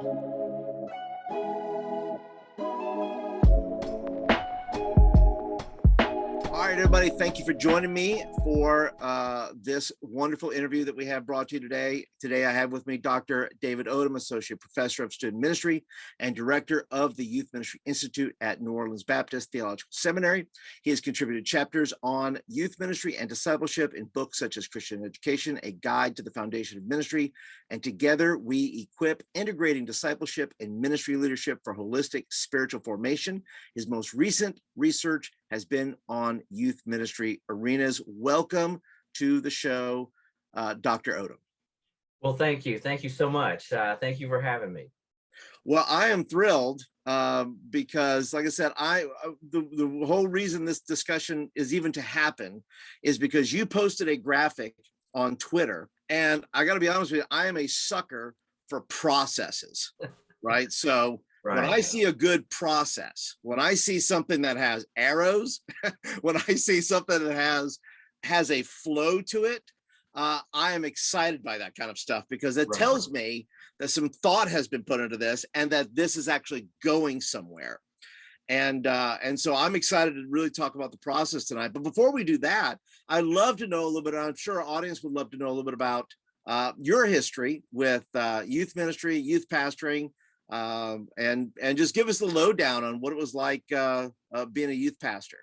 All right, everybody, thank you for joining me for this wonderful interview that we have brought to you today. Today, I have with me Dr. David Odom, Associate Professor of Student Ministry and Director of the Youth Ministry Institute at New Orleans Baptist Theological Seminary. He has contributed chapters on youth ministry and discipleship in books such as Christian Education, A Guide to the Foundation of Ministry, and together we equip integrating discipleship and ministry leadership for holistic spiritual formation. His most recent research has been on youth ministry arenas. Welcome to the show, Dr. Odom. Well, thank you. Thank you so much. Thank you for having me. Well, I am thrilled because, like I said, the whole reason this discussion is even to happen is because you posted a graphic on Twitter, and I got to be honest with you, I am a sucker for processes, right? So when I see a good process, when I see something that has arrows, when I see something that has a flow to it, I am excited by that kind of stuff because it tells me that some thought has been put into this and that this is actually going somewhere. And so I'm excited to really talk about the process tonight. But before we do that, I'd love to know a little bit, I'm sure our audience would love to know a little bit about your history with youth ministry, youth pastoring, and just give us the lowdown on what it was like being a youth pastor.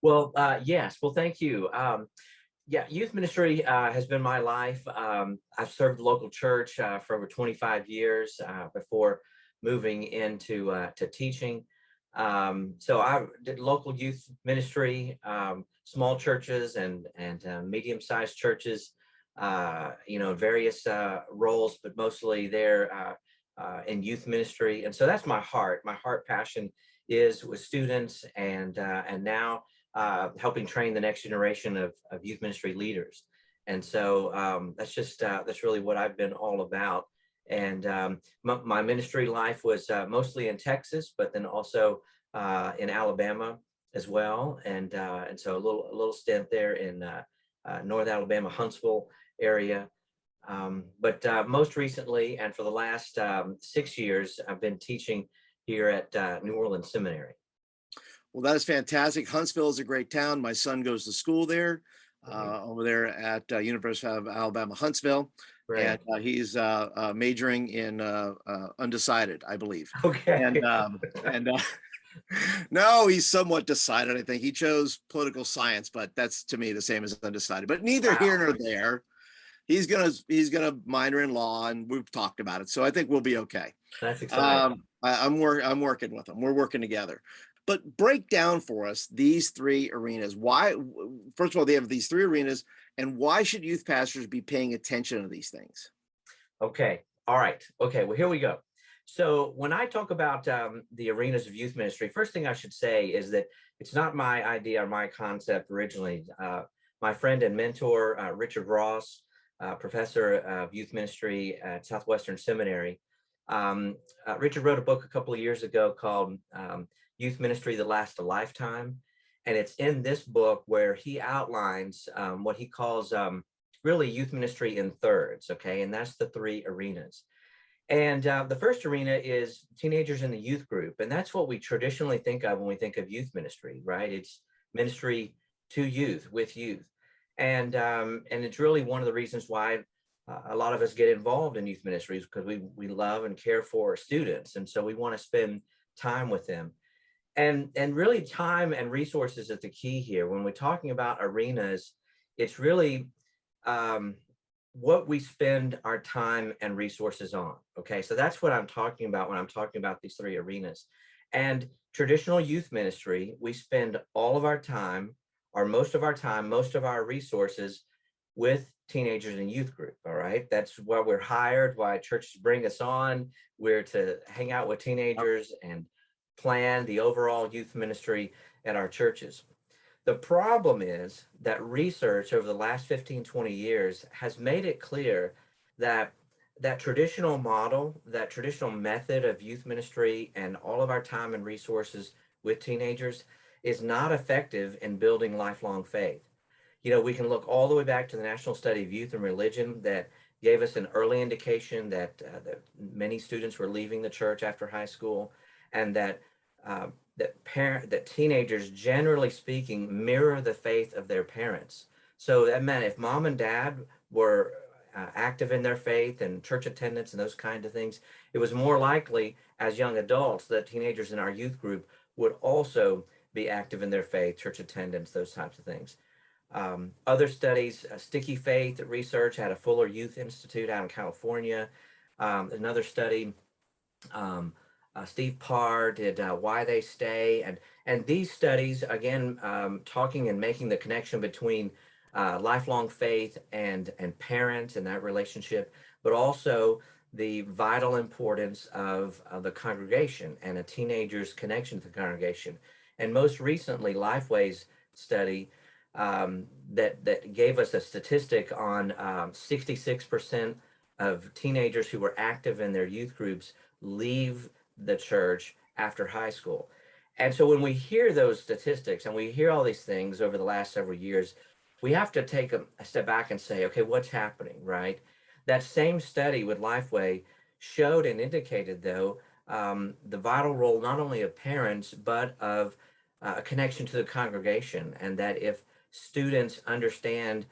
Well, yes. Well, thank you. Yeah, youth ministry has been my life. I've served the local church for over 25 years before moving into to teaching. So I did local youth ministry, small churches and medium-sized churches, various roles, but mostly there in youth ministry. And so that's my heart. My heart passion is with students and now helping train the next generation of youth ministry leaders. And so that's really what I've been all about. And my ministry life was mostly in Texas, but then also in Alabama as well. And so a little stint there in North Alabama, Huntsville area. But most recently, and for the last 6 years, I've been teaching here at New Orleans Seminary. Well, that is fantastic. Huntsville is a great town. My son goes to school there, over there at University of Alabama, Huntsville. Right. And he's majoring in undecided, I believe. Okay. And no, he's somewhat decided. I think he chose political science, but that's to me the same as undecided. But neither here nor there. He's gonna minor in law, and we've talked about it. So I think we'll be okay. That's exciting. I'm working with him. We're working together. But break down for us these three arenas. Why, first of all, they have these three arenas, and why should youth pastors be paying attention to these things? Okay. All right. Okay. Well, here we go. So when I talk about the arenas of youth ministry, first thing I should say is that it's not my idea or my concept originally. My friend and mentor, Richard Ross, professor of youth ministry at Southwestern Seminary. Richard wrote a book a couple of years ago called Youth Ministry That Lasts a Lifetime. And it's in this book where he outlines what he calls really youth ministry in thirds, okay? And that's the three arenas. And the first arena is teenagers in the youth group. And that's what we traditionally think of when we think of youth ministry, right? It's ministry to youth, with youth. And it's really one of the reasons why a lot of us get involved in youth ministries, because we love and care for students. And so we want to spend time with them. And really time and resources is the key here. When we're talking about arenas, it's really what we spend our time and resources on. Okay, so that's what I'm talking about when I'm talking about these three arenas. And traditional youth ministry, we spend all of our time, or most of our time, most of our resources with teenagers and youth group. All right, that's why we're hired, why churches bring us on. We're to hang out with teenagers and plan the overall youth ministry at our churches. The problem is that research over the last 15, 20 years has made it clear that that traditional model, that traditional method of youth ministry and all of our time and resources with teenagers is not effective in building lifelong faith. You know, we can look all the way back to the National Study of Youth and Religion, that gave us an early indication that many students were leaving the church after high school, and that teenagers, generally speaking, mirror the faith of their parents. So that meant if mom and dad were active in their faith and church attendance and those kind of things, it was more likely as young adults that teenagers in our youth group would also be active in their faith, church attendance, those types of things. Other studies, Sticky Faith research at a Fuller Youth Institute out in California. Another study, Steve Parr did Why They Stay. And these studies, again, talking and making the connection between lifelong faith and parents and that relationship, but also the vital importance of the congregation and a teenager's connection to the congregation. And most recently, Lifeway's study that gave us a statistic on 66% of teenagers who were active in their youth groups leave the church after high school. And so when we hear those statistics and we hear all these things over the last several years, we have to take a step back and say, okay, what's happening, right? That same study with Lifeway showed and indicated, though, the vital role not only of parents, but of a connection to the congregation, and that if students understand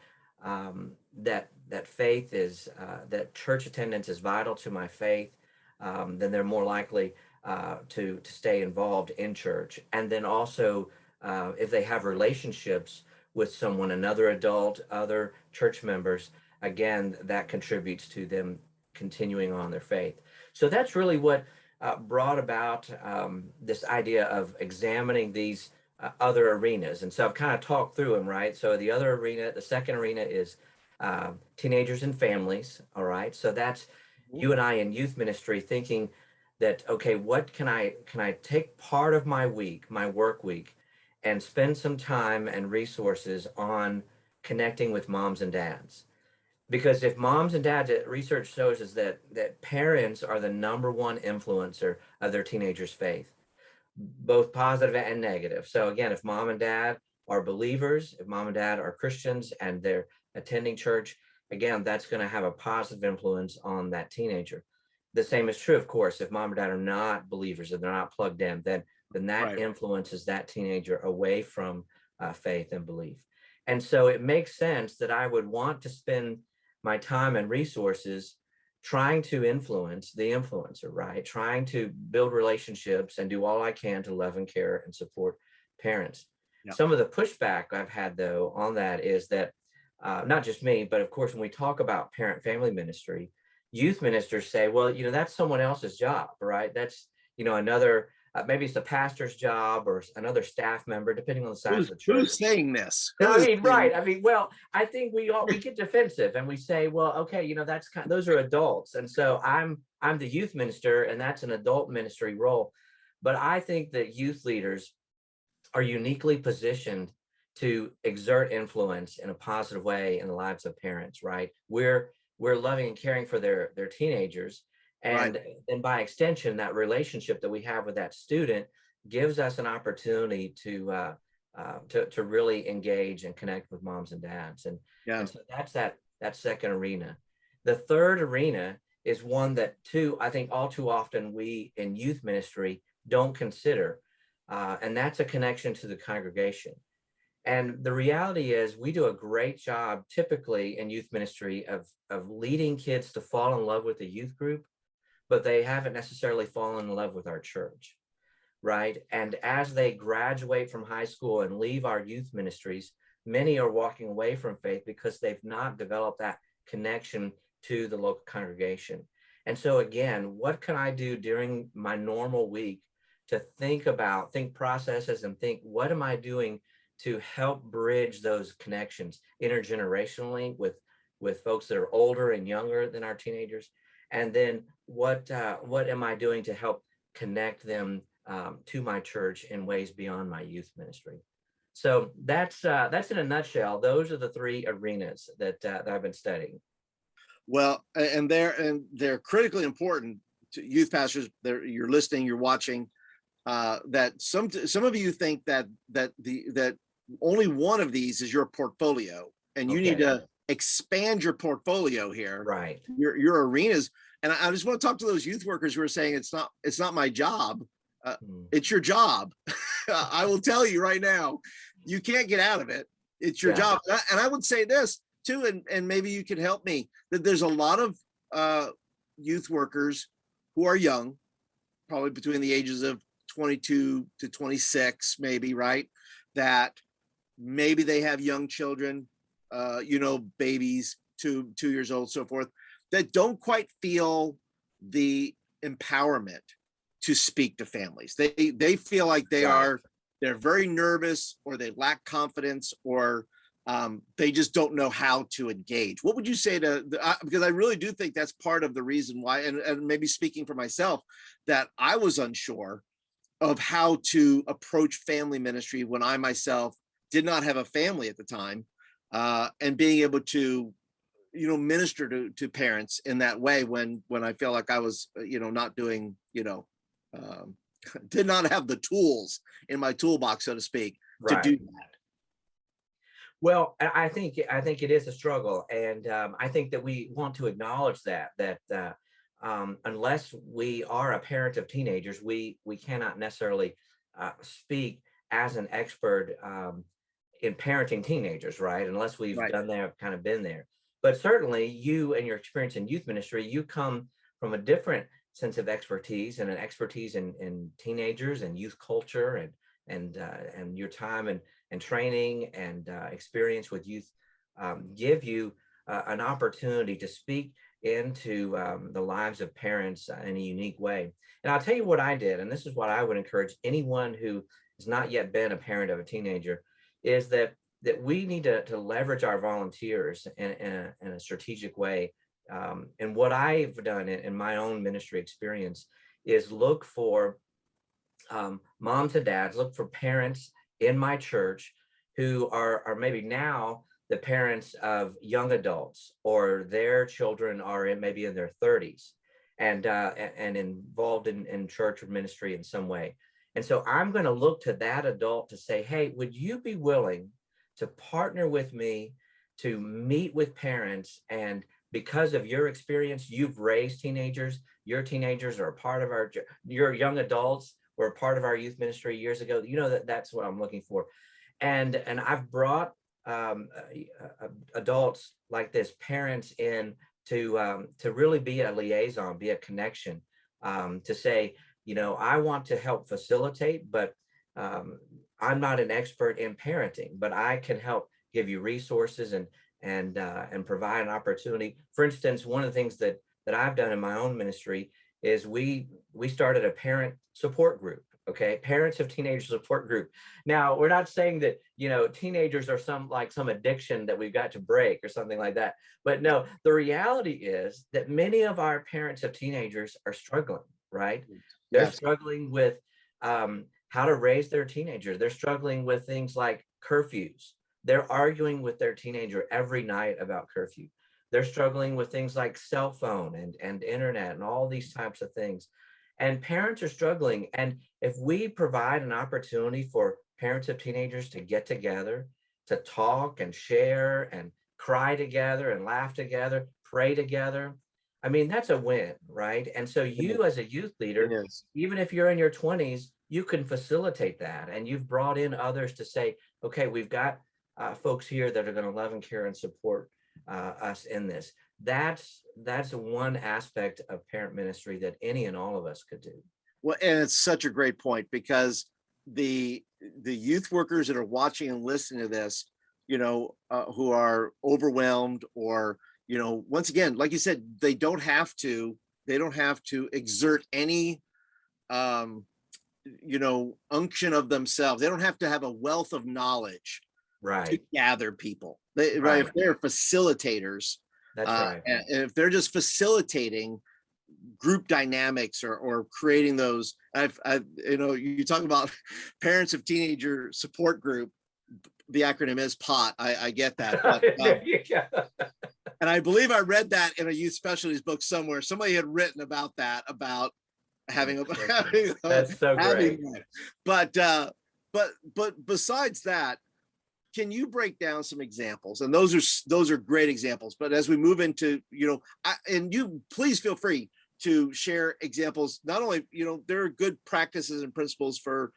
that faith is, that church attendance is vital to my faith, then they're more likely to stay involved in church. And then also, if they have relationships with someone, another adult, other church members, again, that contributes to them continuing on their faith. So that's really what brought about this idea of examining these other arenas. And so I've kind of talked through them, right? So the other arena, the second arena is teenagers and families, all right? So that's you and I in youth ministry thinking that, okay, what can I take part of my week, my work week, and spend some time and resources on connecting with moms and dads? Because if moms and dads, research shows us that parents are the #1 influencer of their teenagers' faith, both positive and negative. So again, if mom and dad are believers, if mom and dad are Christians and they're attending church, again, that's going to have a positive influence on that teenager. The same is true, of course, if mom and dad are not believers and they're not plugged in, then that Right. influences that teenager away from faith and belief. And so it makes sense that I would want to spend my time and resources trying to influence the influencer, right? Trying to build relationships and do all I can to love and care and support parents. Yeah. Some of the pushback I've had, though, on that is that not just me, but of course, when we talk about parent family ministry, youth ministers say, well, that's someone else's job, right? That's, another, maybe it's the pastor's job or another staff member, depending on the size of the church. Who's saying this? I mean, right. I mean, well, I think we get defensive and we say, well, okay, that's those are adults. And so I'm the youth minister and that's an adult ministry role. But I think that youth leaders are uniquely positioned to exert influence in a positive way in the lives of parents, right? We're loving and caring for their teenagers. And then by extension, that relationship that we have with that student gives us an opportunity to really engage and connect with moms and dads. And so that's that second arena. The third arena is one that I think all too often we in youth ministry don't consider. And that's a connection to the congregation. And the reality is we do a great job typically in youth ministry of leading kids to fall in love with the youth group, but they haven't necessarily fallen in love with our church. Right. And as they graduate from high school and leave our youth ministries, many are walking away from faith because they've not developed that connection to the local congregation. And so again, what can I do during my normal week to think processes and think, what am I doing to help bridge those connections intergenerationally with folks that are older and younger than our teenagers? And then what am I doing to help connect them to my church in ways beyond my youth ministry? So that's in a nutshell. Those are the three arenas that I've been studying. Well, and they're critically important to youth pastors. You're listening, you're watching. That some of you think that only one of these is your portfolio, and you need to expand your portfolio here, Right. your arenas. And I just want to talk to those youth workers who are saying it's not my job. Mm. It's your job. I will tell you right now, you can't get out of it. It's your Yeah. job. And I would say this too, and maybe you could help me, that there's a lot of youth workers who are young, probably between the ages of 22 to 26, maybe, right? That maybe they have young children, babies, 2 years old, so forth, that don't quite feel the empowerment to speak to families. They feel like Right. they're very nervous, or they lack confidence, or they just don't know how to engage. What would you say because I really do think that's part of the reason why, and maybe speaking for myself, that I was unsure of how to approach family ministry when I myself did not have a family at the time, and being able to minister to parents in that way when I feel like I was not doing um, did not have the tools in my toolbox, so to speak, to do Right. that. Well, I think it is a struggle, and I think that we want to acknowledge that unless we are a parent of teenagers, we cannot necessarily speak as an expert in parenting teenagers, right? Unless we've Right. done there, kind of been there. But certainly, you and your experience in youth ministry, you come from a different sense of expertise, and an expertise in teenagers and youth culture, and your time and training and experience with youth give you an opportunity to speak into the lives of parents in a unique way. And I'll tell you what I did, and this is what I would encourage anyone who has not yet been a parent of a teenager, is that we need to leverage our volunteers in a strategic way. And what I've done in my own ministry experience is look for moms and dads, look for parents in my church who are maybe now the parents of young adults, or their children are maybe in their 30s, and involved in church or ministry in some way. And so I'm going to look to that adult to say, hey, would you be willing to partner with me to meet with parents? And because of your experience, you've raised teenagers, your teenagers are a part of your young adults were a part of our youth ministry years ago. That's what I'm looking for. And I've brought adults like this, parents in, to really be a liaison, be a connection, to say, I want to help facilitate, but I'm not an expert in parenting, but I can help give you resources and provide an opportunity. For instance, one of the things that I've done in my own ministry is we started a parent support group. Okay, parents of teenagers support group. Now, we're not saying that teenagers are some addiction that we've got to break or something like that. But no, the reality is that many of our parents of teenagers are struggling. Right? They're Yes. struggling with how to raise their teenager. They're struggling with things like curfews. They're arguing with their teenager every night about curfew. They're struggling with things like cell phone and internet and all these types of things. And parents are struggling. And if we provide an opportunity for parents of teenagers to get together, to talk and share and cry together and laugh together, pray together, I mean, that's a win, right? And so you as a youth It leader, is. even if you're in your 20s, you can facilitate that. And you've brought in others to say, okay, we've got folks here that are going to love and care and support us in this. That's one aspect of parent ministry that any and all of us could do. Well, and it's such a great point, because the youth workers that are watching and listening to this, who are overwhelmed, or once again, like you said, they don't have to exert any um, unction of themselves. They don't have to have a wealth of knowledge to Right. gather people. Right? If Right. they're facilitators, That's right. and if they're just facilitating group dynamics, or creating those, you talk about parents of teenager support group. The acronym is POT. I get that, but There you go. and I believe I read that in a youth specialties book somewhere. Somebody had written about that, about having a That's so having great. that. But besides that, can you break down some examples? And those are great examples. But as we move into, and you please feel free to share examples. Not only, there are good practices and principles for,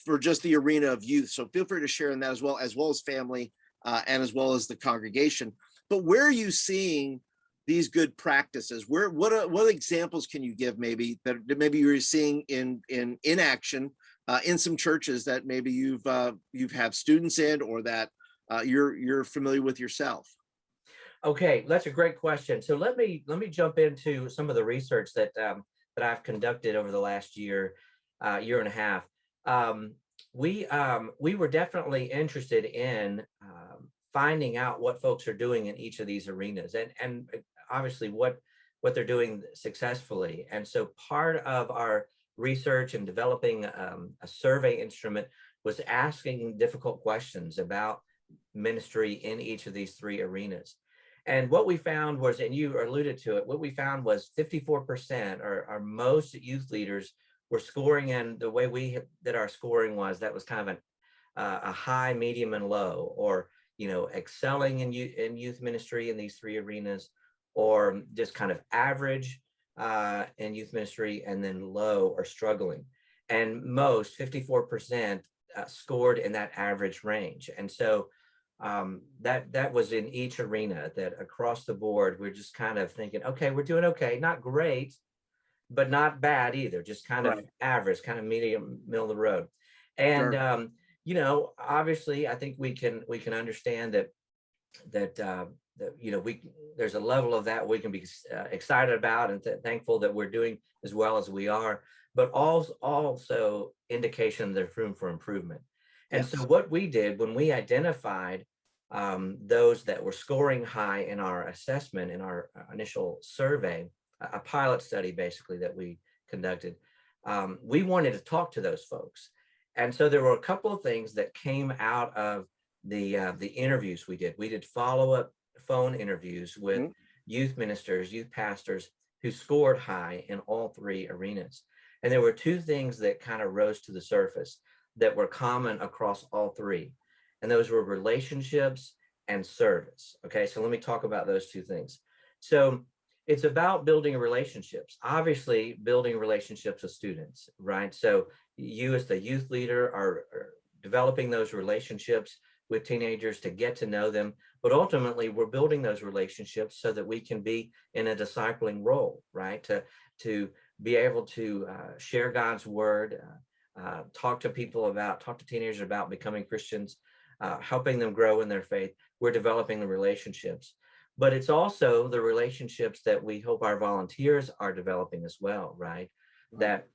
for just the arena of youth. So feel free to share in that as well as family, and as well as the congregation. But where are you seeing these good practices? What examples can you give maybe that maybe you're seeing in action in some churches that maybe you've have students in, or that you're familiar with yourself? Okay, that's a great question. So let me jump into some of the research that I've conducted over the last year and a half. We were definitely interested in finding out what folks are doing in each of these arenas, and obviously what they're doing successfully. And so part of our research and developing a survey instrument was asking difficult questions about ministry in each of these three arenas. And what we found was, and you alluded to it, what we found was 54%, or most youth leaders were scoring in the way we did our scoring was, that was kind of a high, medium, and low, or excelling in youth ministry in these three arenas, or just kind of average in youth ministry, and then low or struggling. And most 54% scored in that average range. And so that was in each arena, that across the board, we're just kind of thinking, okay, we're doing okay, not great, but not bad either, just kind of average, kind of medium, middle of the road. And sure. Obviously, I think we can understand that there's a level of that we can be excited about and thankful that we're doing as well as we are, but also indication there's room for improvement. And yes. So what we did when we identified those that were scoring high in our assessment, in our initial survey, a pilot study basically that we conducted, we wanted to talk to those folks. And so there were a couple of things that came out of the interviews we did. We did follow-up phone interviews with mm-hmm. youth ministers, youth pastors who scored high in all three arenas. And there were two things that kind of rose to the surface that were common across all three. And those were relationships and service. Okay, so let me talk about those two things. So it's about building relationships, obviously building relationships with students, right? So you as the youth leader are developing those relationships with teenagers to get to know them, but ultimately we're building those relationships so that we can be in a discipling role, right? To be able to share God's word, talk to teenagers about becoming Christians, helping them grow in their faith. We're developing the relationships. But it's also the relationships that we hope our volunteers are developing as well, right? That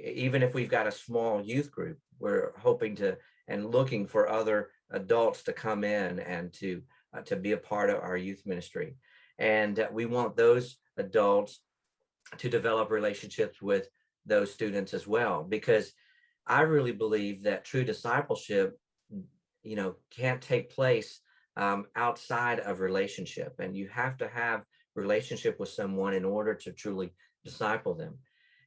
even if we've got a small youth group, we're hoping to and looking for other adults to come in and to be a part of our youth ministry. And we want those adults to develop relationships with those students as well, because I really believe that true discipleship, can't take place outside of relationship, and you have to have relationship with someone in order to truly disciple them.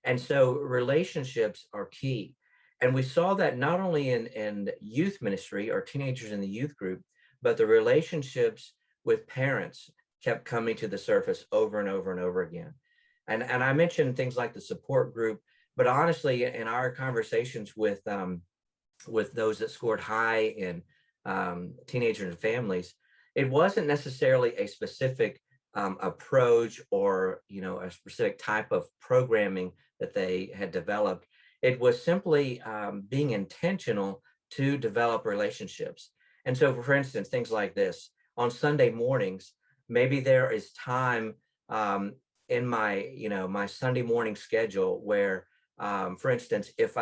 And so relationships are key. And we saw that not only in youth ministry or teenagers in the youth group, but the relationships with parents kept coming to the surface over and over and over again. And I mentioned things like the support group, but honestly, in our conversations with those that scored high in teenagers and families, it wasn't necessarily a specific approach or a specific type of programming that they had developed. It was simply being intentional to develop relationships. And so, for instance, things like this on Sunday mornings, maybe there is time in my Sunday morning schedule where, for instance, if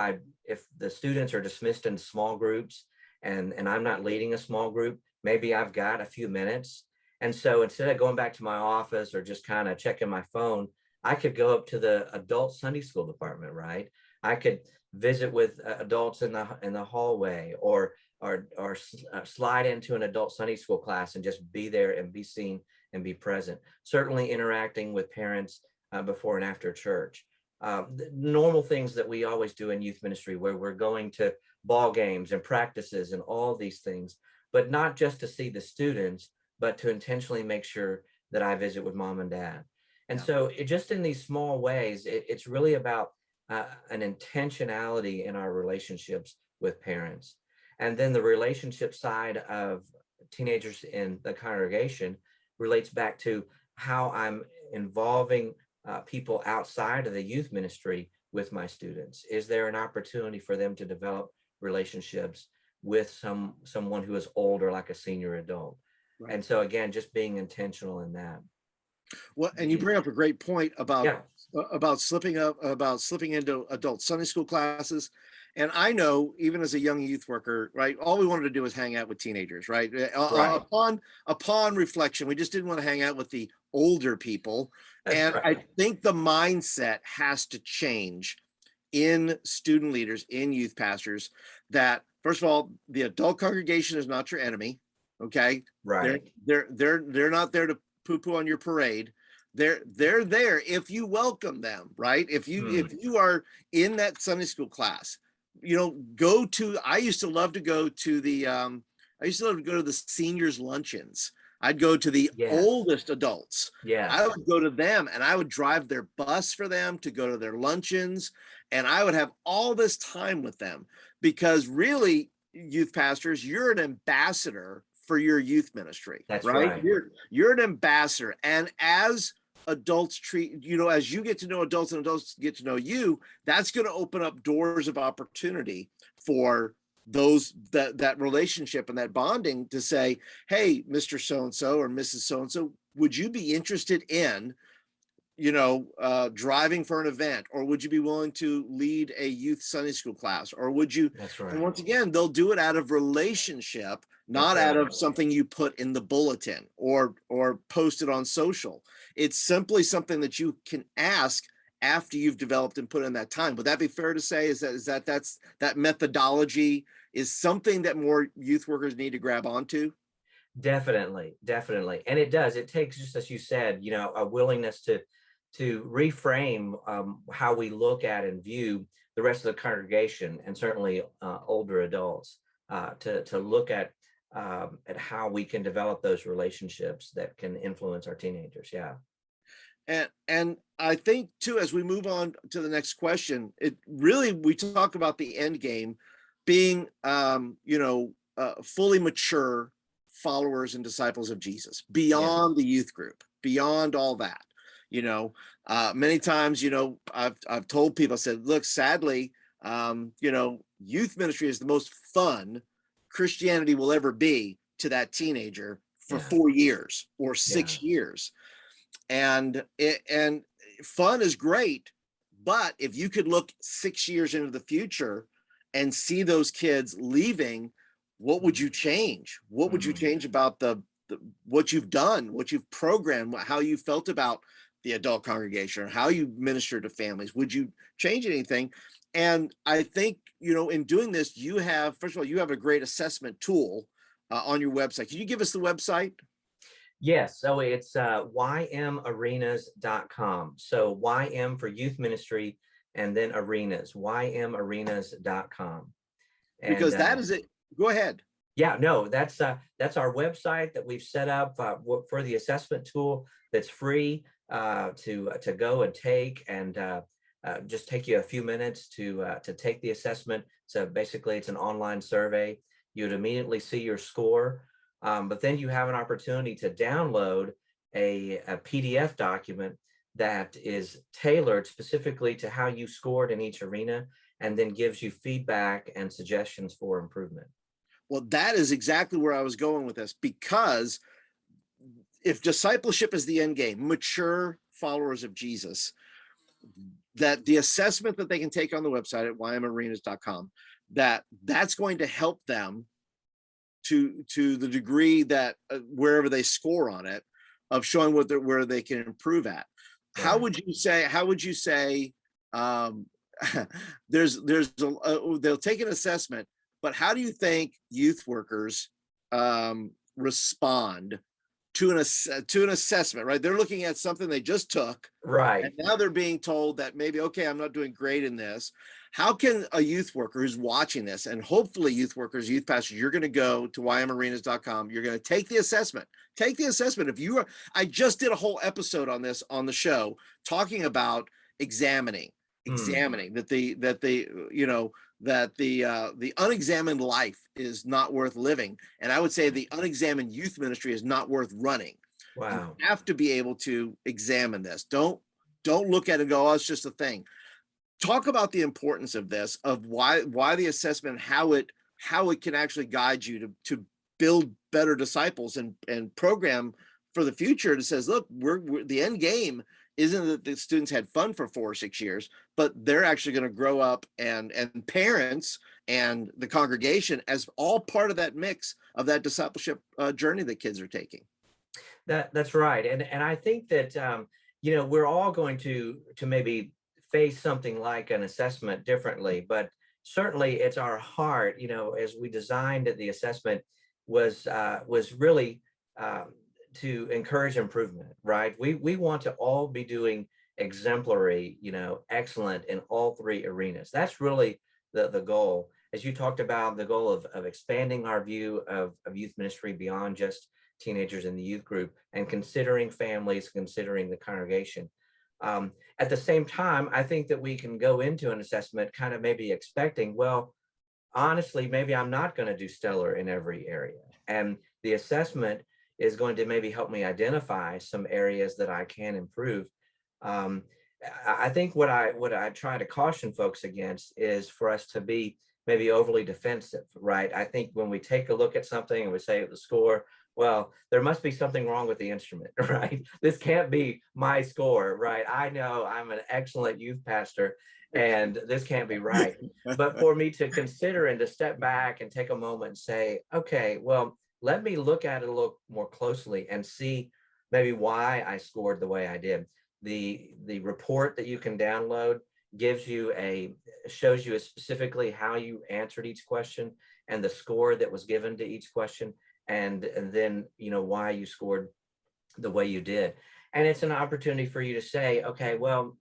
the students are dismissed in small groups and I'm not leading a small group, maybe I've got a few minutes. And so instead of going back to my office or just kind of checking my phone, I could go up to the adult Sunday school department, right? I could visit with adults in the hallway, or slide into an adult Sunday school class and just be there and be seen and be present. Certainly interacting with parents before and after church. The normal things that we always do in youth ministry, where we're going to ball games and practices and all these things, but not just to see the students, but to intentionally make sure that I visit with mom and dad. And Yeah. so it just in these small ways, it's really about an intentionality in our relationships with parents. And then the relationship side of teenagers in the congregation relates back to how I'm involving people outside of the youth ministry with my students. Is there an opportunity for them to develop relationships with someone who is older, like a senior adult? Right. And so again, just being intentional in that. Well, and you bring up a great point Yeah, about slipping into adult Sunday school classes. And I know, even as a young youth worker, right, all we wanted to do was hang out with teenagers, right? right. Upon reflection, we just didn't want to hang out with the older people. That's And I right. think the mindset has to change in student leaders, in youth pastors, that first of all, the adult congregation is not your enemy. Okay. They're Right. they're not there to poo-poo on your parade. They're there if you welcome them, right? If Hmm. you are in that Sunday school class, go to, I used to love to go to the seniors luncheons. I'd go to the Yes. oldest adults. I Yes. would go to them and I would drive their bus for them to go to their luncheons, and I would have all this time with them, because really, youth pastors, you're an ambassador for your youth ministry, That's right? right. You're an ambassador. And as adults treat, as you get to know adults and adults get to know you, that's going to open up doors of opportunity for that relationship and that bonding to say, hey, Mr. So and so or Mrs. So and so, would you be interested in driving for an event, or would you be willing to lead a youth Sunday school class, or would you? That's And right. once again, they'll do it out of relationship, That's not out right. of something you put in the bulletin or post it on social. It's simply something that you can ask after you've developed and put in that time. Would that be fair to say? That methodology is something that more youth workers need to grab onto? Definitely, definitely. And it does. It takes, just as you said, a willingness to reframe how we look at and view the rest of the congregation, and certainly older adults, to look at how we can develop those relationships that can influence our teenagers. Yeah. And I think too, as we move on to the next question, it really, we talk about the end game being fully mature followers and disciples of Jesus Yeah. beyond the youth group, beyond all that. Many times, I've told people, I said, look, sadly, youth ministry is the most fun Christianity will ever be to that teenager for Yeah. 4 years or Yeah. 6 years. And fun is great, but if you could look 6 years into the future and see those kids leaving, what would you change? What would you Mhm. change about what you've done, what you've programmed, how you felt about the adult congregation, or how you minister to families? Would you change anything? And I think, in doing this, you have, first of all, you have a great assessment tool on your website. Can you give us the website? Yes, so it's ymarenas.com. So YM for youth ministry, and then arenas, ymarenas.com. And Because that is it. Go ahead. yeah, no, that's our website that we've set up for the assessment tool that's free to go and take, and just take you a few minutes to take the assessment. So basically, it's an online survey. You'd immediately see your score, but then you have an opportunity to download a PDF document that is tailored specifically to how you scored in each arena, and then gives you feedback and suggestions for improvement. Well, that is exactly where I was going with this, because if discipleship is the end game, mature followers of Jesus, that the assessment that they can take on the website at ymarenas.com, that's going to help them to the degree that wherever they score on it, of showing where they can improve at. How Right. would you say um, they'll take an assessment, but how do you think youth workers respond to an assessment, right? They're looking at something they just took, Right. and now they're being told that maybe, okay, I'm not doing great in this. How can a youth worker who's watching this, and hopefully youth workers, youth pastors, you're going to go to ymarenas.com, you're going to take the assessment. Take the assessment. If you are, I just did a whole episode on this on the show talking about examining that the unexamined life is not worth living, and I would say the unexamined youth ministry is not worth running. Wow. You have to be able to examine this. Don't look at it and go, oh, it's just a thing. Talk about the importance of this, of why the assessment, how it can actually guide you to build better disciples and program for the future that says, look, we're the end game isn't that the students had fun for 4 or 6 years, but they're actually going to grow up, and parents and the congregation as all part of that mix of that discipleship journey that kids are taking. That's right. And I think that, we're all going to maybe face something like an assessment differently, but certainly it's our heart, as we designed the assessment was really to encourage improvement, right? We want to all be doing exemplary, excellent in all 3 arenas. That's really the goal. As you talked about, the goal of expanding our view of youth ministry beyond just teenagers in the youth group, and considering families, considering the congregation. At the same time, I think that we can go into an assessment kind of maybe expecting, well, honestly, maybe I'm not going to do stellar in every area. And the assessment is going to maybe help me identify some areas that I can improve. I think what I try to caution folks against is for us to be maybe overly defensive, right? I think when we take a look at something and we say the score, well, there must be something wrong with the instrument, right? This can't be my score, right? I know I'm an excellent youth pastor and this can't be right. But for me to consider and to step back and take a moment and say, okay, well, let me look at it a little more closely and see maybe why I scored the way I did. The report that you can download shows you specifically how you answered each question and the score that was given to each question. And then, why you scored the way you did. And it's an opportunity for you to say, okay, well,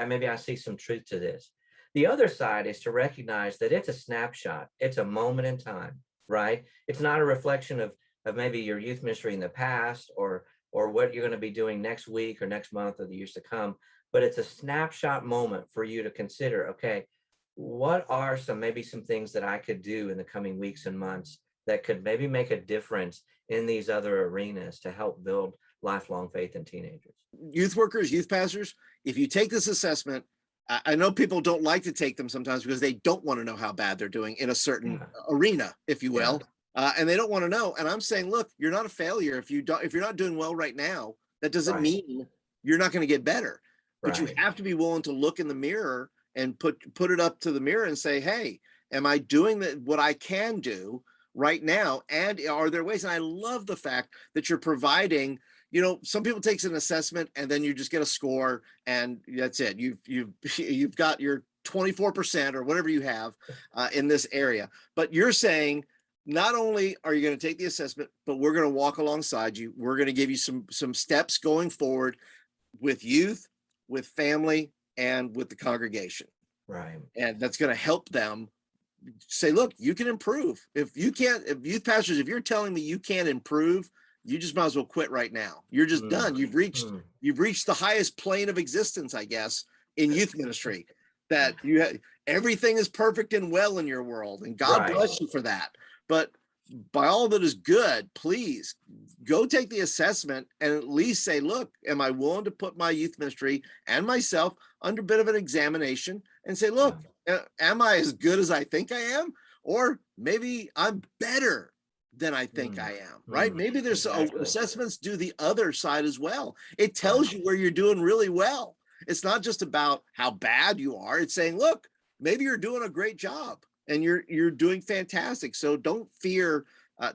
maybe I see some truth to this. The other side is to recognize that it's a snapshot. It's a moment in time, right? It's not a reflection of maybe your youth ministry in the past or what you're going to be doing next week or next month or the years to come, but it's a snapshot moment for you to consider, okay, what are maybe some things that I could do in the coming weeks and months that could maybe make a difference in these other arenas to help build lifelong faith in teenagers. Youth workers, youth pastors, if you take this assessment, I know people don't like to take them sometimes because they don't want to know how bad they're doing in a certain arena, if you will. And they don't want to know. And I'm saying, look, you're not a failure. If you're not doing well right now, that doesn't mean you're not going to get better. But you have to be willing to look in the mirror and put it up to the mirror and say, hey, am I doing what I can do right now? And are there ways? And I love the fact that you're providing, some people takes an assessment and then you just get a score and that's it. You've got your 24% or whatever you have in this area. But you're saying, not only are you going to take the assessment, but we're going to walk alongside you. We're going to give you some steps going forward with youth, with family, and with the congregation. Right. And that's going to help them say, look, you can improve. If youth pastors, if you're telling me you can't improve, you just might as well quit right now. You're just done. You've reached the highest plane of existence, I guess, in youth ministry, that everything is perfect and well in your world. And God bless you for that. But by all that is good, please go take the assessment and at least say, look, am I willing to put my youth ministry and myself under a bit of an examination and say, look, am I as good as I think I am? Or maybe I'm better than I think I am, right? Maybe there's assessments do the other side as well. It tells you where you're doing really well. It's not just about how bad you are. It's saying, look, maybe you're doing a great job and you're doing fantastic. So don't fear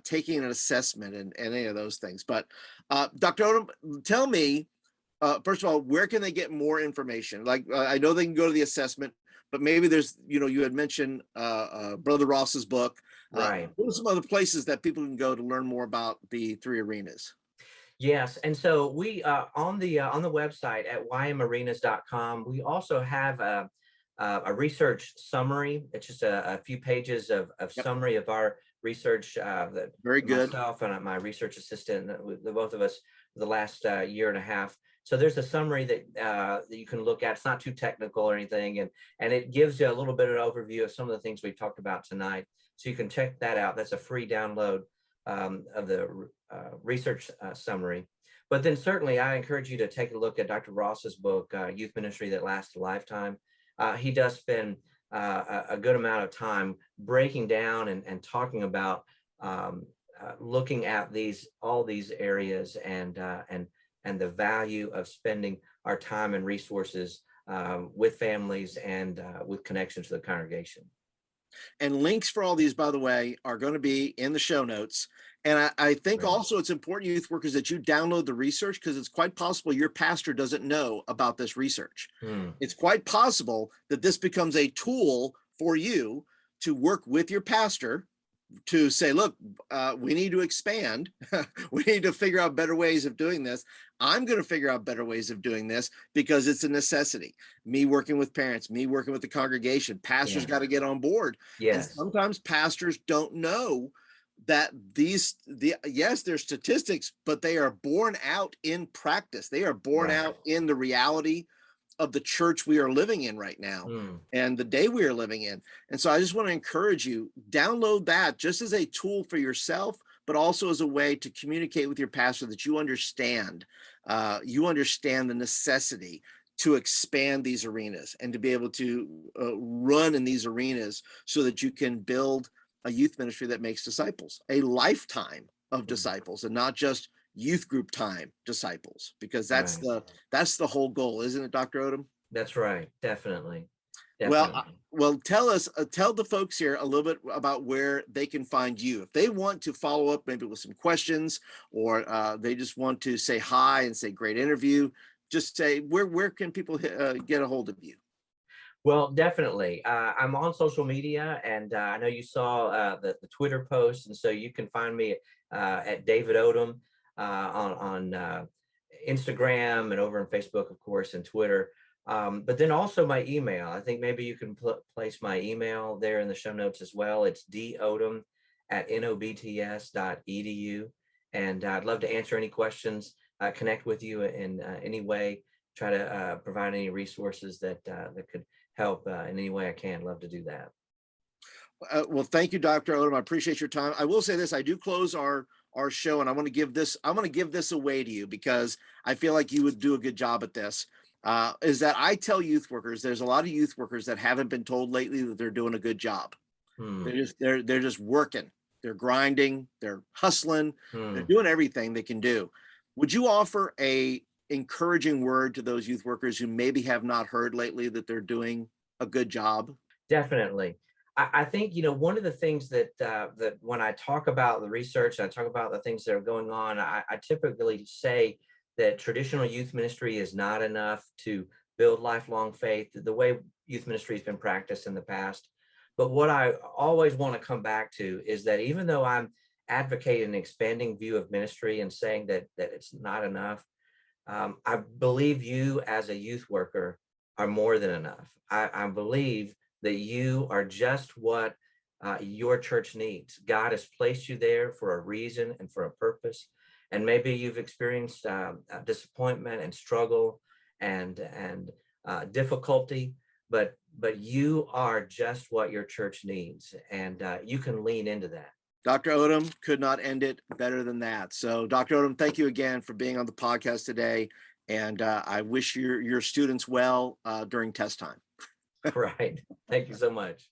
taking an assessment and any of those things. But Dr. Odom, tell me, first of all, where can they get more information? Like, I know they can go to the assessment, but maybe there's, you had mentioned Brother Ross's book. Right. What are some other places that people can go to learn more about the 3 arenas? Yes, and so we on the website at ymarenas.com, we also have a research summary. It's just a few pages of Yep, summary of our research that very good. myself and my research assistant, the both of us, for the last year and a half. So there's a summary that you can look at. It's not too technical or anything, and it gives you a little bit of an overview of some of the things we talked about tonight. So you can check that out. That's a free download of the research summary. But then certainly I encourage you to take a look at Dr. Ross's book, Youth Ministry That Lasts a Lifetime. He does spend a good amount of time breaking down and talking about looking at all these areas and the value of spending our time and resources with families and with connection to the congregation. And links for all these, by the way, are going to be in the show notes. And I think Right. also it's important, youth workers, that you download the research, because it's quite possible your pastor doesn't know about this research. Hmm. It's quite possible that this becomes a tool for you to work with your pastor to say, look, we need to expand. We need to figure out better ways of doing this. I'm going to figure out better ways of doing this because it's a necessity. Me working with parents, me working with the congregation, pastors Yeah. got to get on board. And Yes. sometimes pastors don't know that yes, they're statistics, but they are borne out in practice. They are borne Right. out in the reality of the church we are living in right now Hmm. and the day we are living in. And so I just want to encourage you, download that just as a tool for yourself, but also as a way to communicate with your pastor that you understand the necessity to expand these arenas and to be able to run in these arenas so that you can build a youth ministry that makes disciples, a lifetime of disciples, and not just youth group time disciples, because that's Right. the whole goal, isn't it, Dr. Odom? That's right. Definitely. Well, Definitely. tell us, tell the folks here a little bit about where they can find you. If they want to follow up maybe with some questions, or they just want to say hi and say great interview, just say, where can people get a hold of you? Well, definitely. I'm on social media, and I know you saw the Twitter post, and so you can find me at David Odom on Instagram and over on Facebook, of course, and Twitter. But then also my email. I think maybe you can place my email there in the show notes as well. It's dodom@nobts.edu, and I'd love to answer any questions, connect with you in any way, try to provide any resources that could help in any way I can. Love to do that. Well, thank you, Dr. Odom. I appreciate your time. I will say this: I do close our show, and I want to give this away to you because I feel like you would do a good job at this. Is that I tell youth workers, there's a lot of youth workers that haven't been told lately that they're doing a good job. Hmm. They're just working, they're grinding, they're hustling, they're Hmm. doing everything they can do. Would you offer a encouraging word to those youth workers who maybe have not heard lately that they're doing a good job? Definitely. I think, one of the things that when I talk about the research, I talk about the things that are going on, I typically say that traditional youth ministry is not enough to build lifelong faith the way youth ministry has been practiced in the past. But what I always want to come back to is that even though I'm advocating an expanding view of ministry and saying that it's not enough, I believe you as a youth worker are more than enough. I believe that you are just what your church needs. God has placed you there for a reason and for a purpose. And maybe you've experienced disappointment and struggle and difficulty, but you are just what your church needs, and you can lean into that. Dr. Odom could not end it better than that. So, Dr. Odom, thank you again for being on the podcast today. And I wish your students well during test time. Right. Thank you so much.